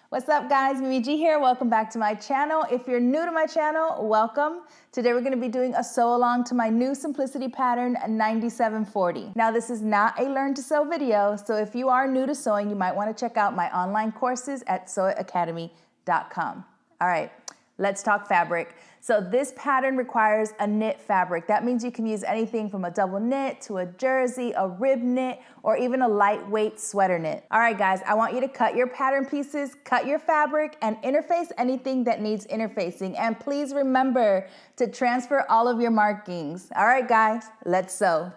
What's up guys, Mimi G here. Welcome back to my channel. If you're new to my channel, welcome. Today we're gonna be doing a sew along to my new Simplicity pattern 9740. Now this is not a learn to sew video, so if you are new to sewing, you might wanna check out my online courses at sewitacademy.com. All right, let's talk fabric. So this pattern requires a knit fabric. That means you can use anything from a double knit to a jersey, a rib knit, or even a lightweight sweater knit. All right guys, I want you to cut your pattern pieces, cut your fabric, and interface anything that needs interfacing. And please remember to transfer all of your markings. All right guys, let's sew.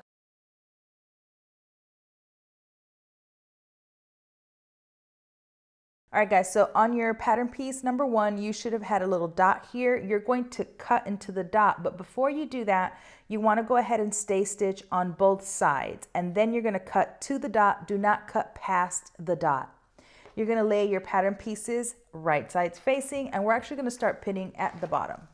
All right guys, so on your pattern piece number 1, you should have had a little dot here. You're going to cut into the dot, but before you do that, you want to go ahead and stay stitch on both sides, and then you're going to cut to the dot. Do not cut past the dot. You're going to lay your pattern pieces right sides facing, and we're actually going to start pinning at the bottom.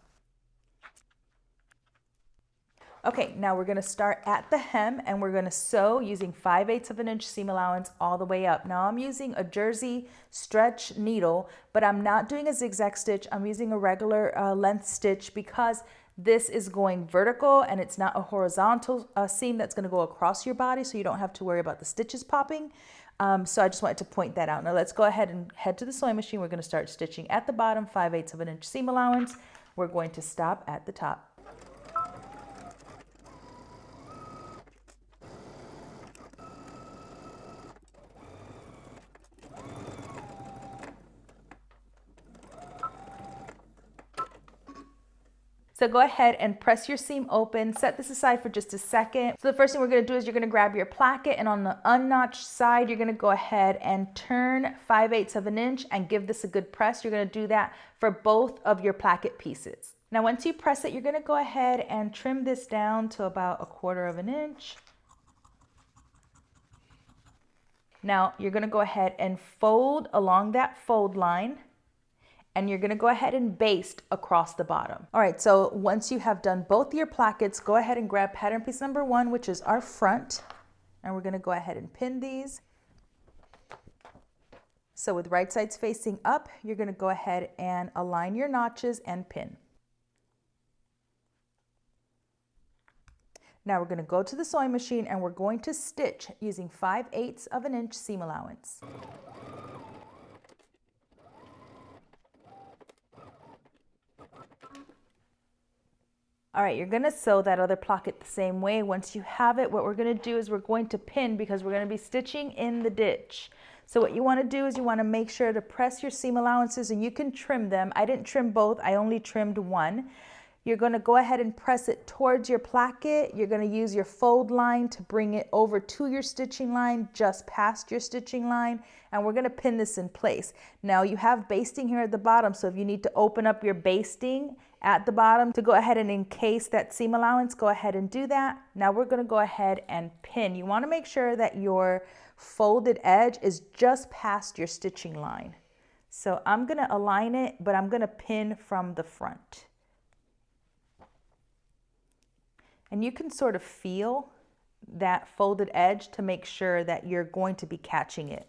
Okay, now we're going to start at the hem and we're going to sew using 5/8 of an inch seam allowance all the way up. Now I'm using a jersey stretch needle, but I'm not doing a zigzag stitch. I'm using a regular length stitch because this is going vertical and it's not a horizontal seam that's going to go across your body, so you don't have to worry about the stitches popping. So I just wanted to point that out. Now let's go ahead and head to the sewing machine. We're going to start stitching at the bottom, 5/8 of an inch seam allowance. We're going to stop at the top. So go ahead and press your seam open, set this aside for just a second. So the first thing we're gonna do is you're gonna grab your placket, and on the unnotched side, you're gonna go ahead and turn 5/8 of an inch and give this a good press. You're gonna do that for both of your placket pieces. Now, once you press it, you're gonna go ahead and trim this down to about 1/4 of an inch. Now, you're gonna go ahead and fold along that fold line, and you're gonna go ahead and baste across the bottom. All right, so once you have done both your plackets, go ahead and grab pattern piece number 1, which is our front, and we're gonna go ahead and pin these. So with right sides facing up, you're gonna go ahead and align your notches and pin. Now we're gonna go to the sewing machine and we're going to stitch using 5/8 of an inch seam allowance. All right, you're gonna sew that other placket the same way. Once you have it, what we're gonna do is we're going to pin because we're gonna be stitching in the ditch. So what you wanna do is you wanna make sure to press your seam allowances, and you can trim them. I didn't trim both, I only trimmed one. You're gonna go ahead and press it towards your placket. You're gonna use your fold line to bring it over to your stitching line, just past your stitching line, and we're gonna pin this in place. Now you have basting here at the bottom, so if you need to open up your basting at the bottom to go ahead and encase that seam allowance, go ahead and do that. Now we're gonna go ahead and pin. You wanna make sure that your folded edge is just past your stitching line. So I'm gonna align it, but I'm gonna pin from the front. And you can sort of feel that folded edge to make sure that you're going to be catching it.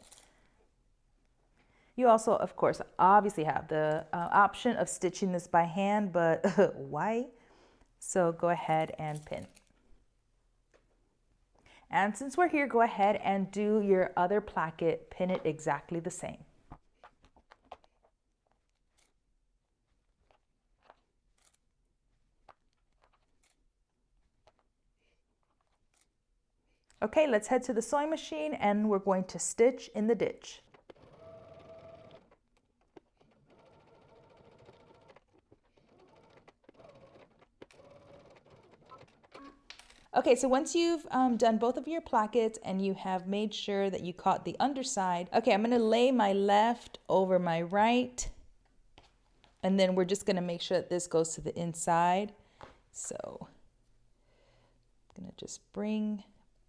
You also, of course, obviously have the option of stitching this by hand, but why? So go ahead and pin. And since we're here, go ahead and do your other placket, pin it exactly the same. Okay, let's head to the sewing machine and we're going to stitch in the ditch. Okay, so once you've done both of your plackets and you have made sure that you caught the underside, okay, I'm gonna lay my left over my right, and then we're just gonna make sure that this goes to the inside. So I'm gonna just bring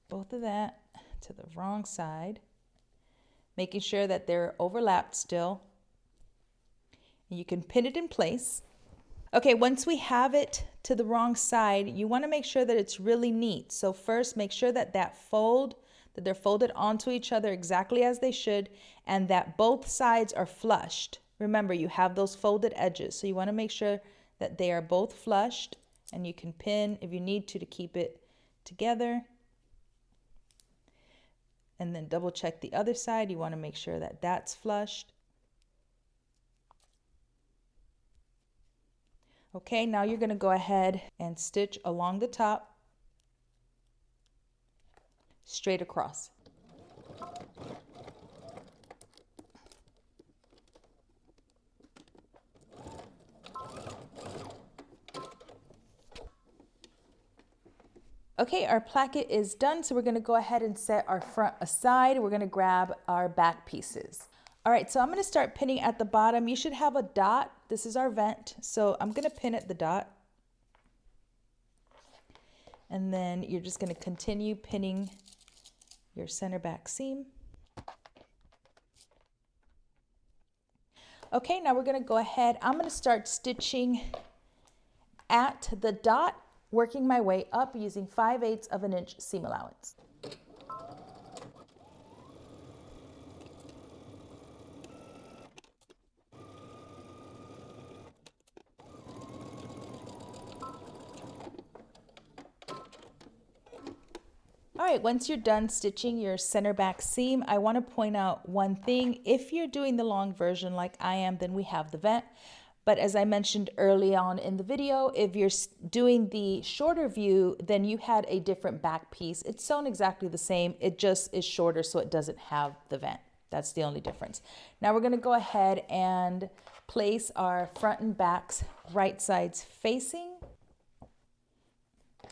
both of that to the wrong side, making sure that they're overlapped still. You can pin it in place. Okay, once we have it to the wrong side, you want to make sure that it's really neat. So first, make sure that that fold, that they're folded onto each other exactly as they should, and that both sides are flushed. Remember, you have those folded edges, so you want to make sure that they are both flushed, and you can pin if you need to keep it together. And then double check the other side. You want to make sure that that's flushed. Okay, now you're going to go ahead and stitch along the top, straight across. Okay, our placket is done, so we're going to go ahead and set our front aside. We're going to grab our back pieces. All right, so I'm going to start pinning at the bottom. You should have a dot. This is our vent, so I'm going to pin at the dot. And then you're just going to continue pinning your center back seam. Okay, now we're going to go ahead. I'm going to start stitching at the dot, working my way up using 5/8 of an inch seam allowance. All right, once you're done stitching your center back seam, I want to point out one thing. If you're doing the long version like I am, then we have the vent. But as I mentioned early on in the video, if you're doing the shorter view, then you had a different back piece. It's sewn exactly the same. It just is shorter, so it doesn't have the vent. That's the only difference. Now we're going to go ahead and place our front and backs right sides facing.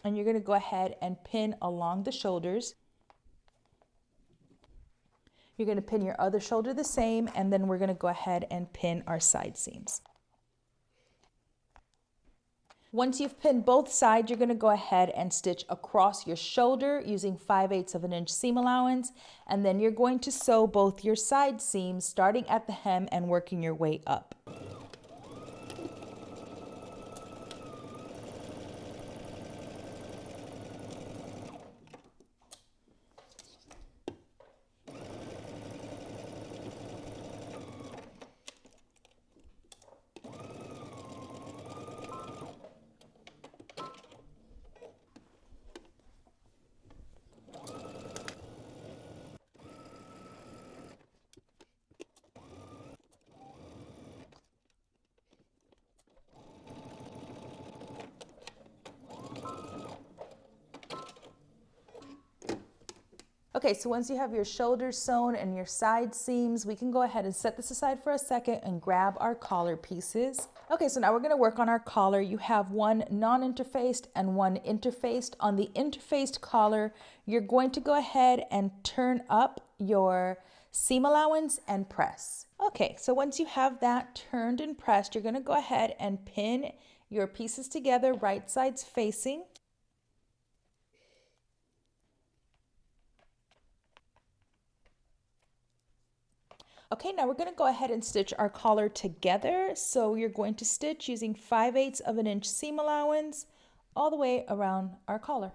And you're going to go ahead and pin along the shoulders. You're going to pin your other shoulder the same, and then we're going to go ahead and pin our side seams. Once you've pinned both sides, you're going to go ahead and stitch across your shoulder using 5/8 of an inch seam allowance, and then you're going to sew both your side seams starting at the hem and working your way up. Okay, so once you have your shoulders sewn and your side seams, we can go ahead and set this aside for a second and grab our collar pieces. Okay, so now we're gonna work on our collar. You have one non-interfaced and one interfaced. On the interfaced collar, you're going to go ahead and turn up your seam allowance and press. Okay, so once you have that turned and pressed, you're gonna go ahead and pin your pieces together, right sides facing. Okay, now we're going to go ahead and stitch our collar together. So you're going to stitch using 5/8 of an inch seam allowance all the way around our collar.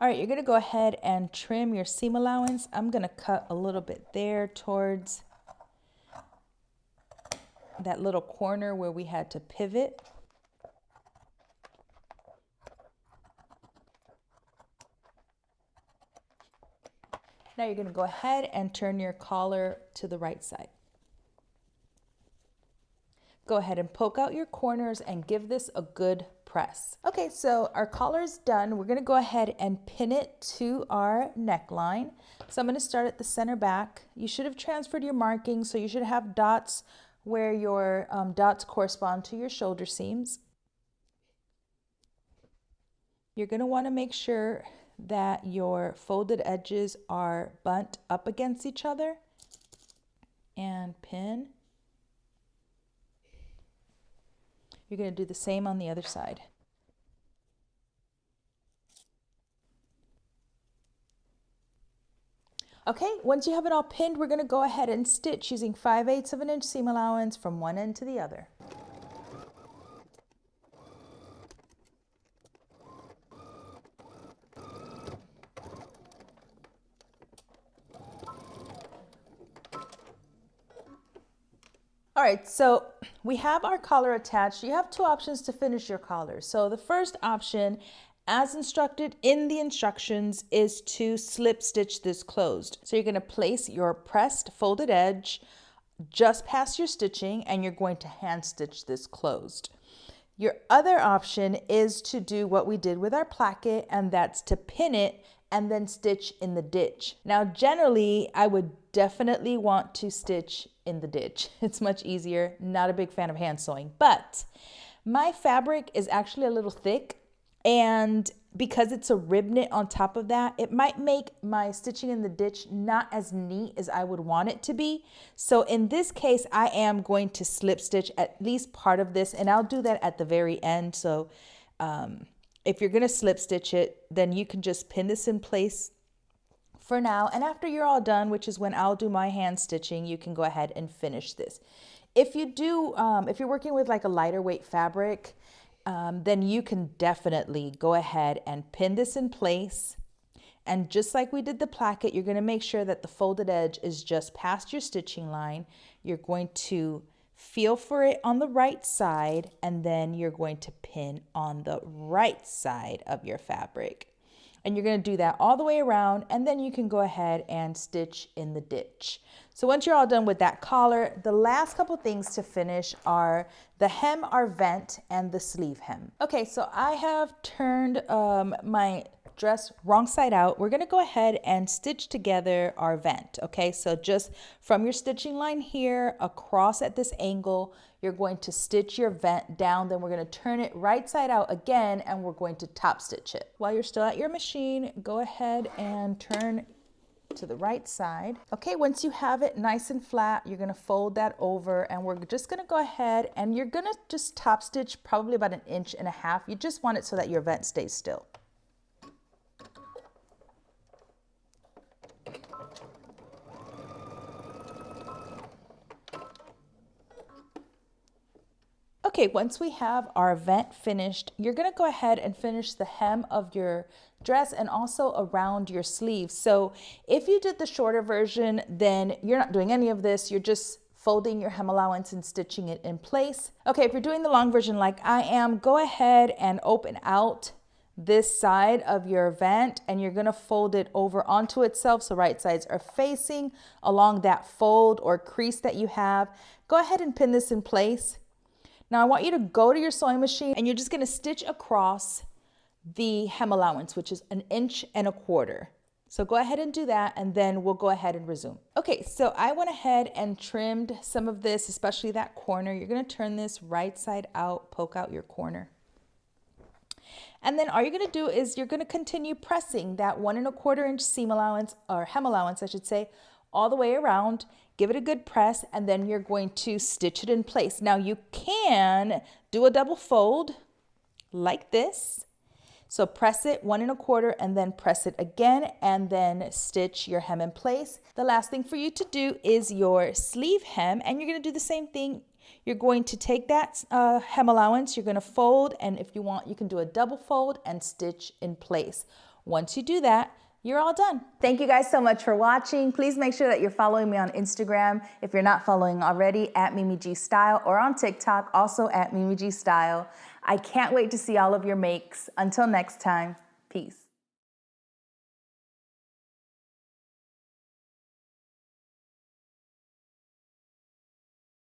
All right, you're going to go ahead and trim your seam allowance. I'm going to cut a little bit there towards that little corner where we had to pivot. Now you're going to go ahead and turn your collar to the right side. Go ahead and poke out your corners and give this a good press. Okay, so our collar is done. We're going to go ahead and pin it to our neckline. So I'm going to start at the center back. You should have transferred your markings, so you should have dots where your dots correspond to your shoulder seams. You're going to want to make sure that your folded edges are bunt up against each other and pin. You're going to do the same on the other side. Okay, once you have it all pinned, we're gonna go ahead and stitch using 5/8 of an inch seam allowance from one end to the other. All right, so we have our collar attached. You have two options to finish your collar. So the first option, as instructed in the instructions, is to slip stitch this closed. So you're going to place your pressed folded edge just past your stitching and you're going to hand stitch this closed. Your other option is to do what we did with our placket, and that's to pin it and then stitch in the ditch. Now, generally, I would definitely want to stitch in the ditch. It's much easier. Not a big fan of hand sewing, but my fabric is actually a little thick, and because it's a rib knit on top of that, it might make my stitching in the ditch not as neat as I would want it to be. So in this case, I am going to slip stitch at least part of this, and I'll do that at the very end. So if you're gonna slip stitch it, then you can just pin this in place for now. And after you're all done, which is when I'll do my hand stitching, you can go ahead and finish this. If you do, if you're working with like a lighter weight fabric, then you can definitely go ahead and pin this in place. And just like we did the placket, you're going to make sure that the folded edge is just past your stitching line. You're going to feel for it on the right side, and then you're going to pin on the right side of your fabric. And you're going to do that all the way around, and then you can go ahead and stitch in the ditch. So once you're all done with that collar, the last couple things to finish are the hem, our vent, and the sleeve hem. Okay, so I have turned my dress wrong side out. We're going to go ahead and stitch together our vent. Okay, so just from your stitching line here across at this angle, you're going to stitch your vent down, then we're going to turn it right side out again, and we're going to top stitch it. While you're still at your machine, go ahead and turn to the right side. Okay, once you have it nice and flat, you're going to fold that over, and we're just going to go ahead and you're going to just top stitch probably about 1.5 inches. You just want it so that your vent stays still. Okay, once we have our vent finished, you're going to go ahead and finish the hem of your dress and also around your sleeve. So if you did the shorter version, then you're not doing any of this. You're just folding your hem allowance and stitching it in place. Okay, if you're doing the long version like I am, go ahead and open out this side of your vent, and you're going to fold it over onto itself so right sides are facing along that fold or crease that you have. Go ahead and pin this in place. Now I want you to go to your sewing machine, and you're just going to stitch across the hem allowance, which is 1.25 inches. So go ahead and do that, and then we'll go ahead and resume. Okay, so I went ahead and trimmed some of this, especially that corner. You're going to turn this right side out, poke out your corner. And then all you're going to do is you're going to continue pressing that 1.25 inch seam allowance, or hem allowance I should say, all the way around. Give it a good press, and then you're going to stitch it in place. Now you can do a double fold like this. So press it 1.25 and then press it again, and then stitch your hem in place. The last thing for you to do is your sleeve hem, and you're going to do the same thing. You're going to take that hem allowance, you're going to fold, and if you want, you can do a double fold and stitch in place. Once you do that, you're all done. Thank you guys so much for watching. Please make sure that you're following me on Instagram if you're not following already, at Mimi G Style, or on TikTok, also at Mimi G Style. I can't wait to see all of your makes. Until next time, peace.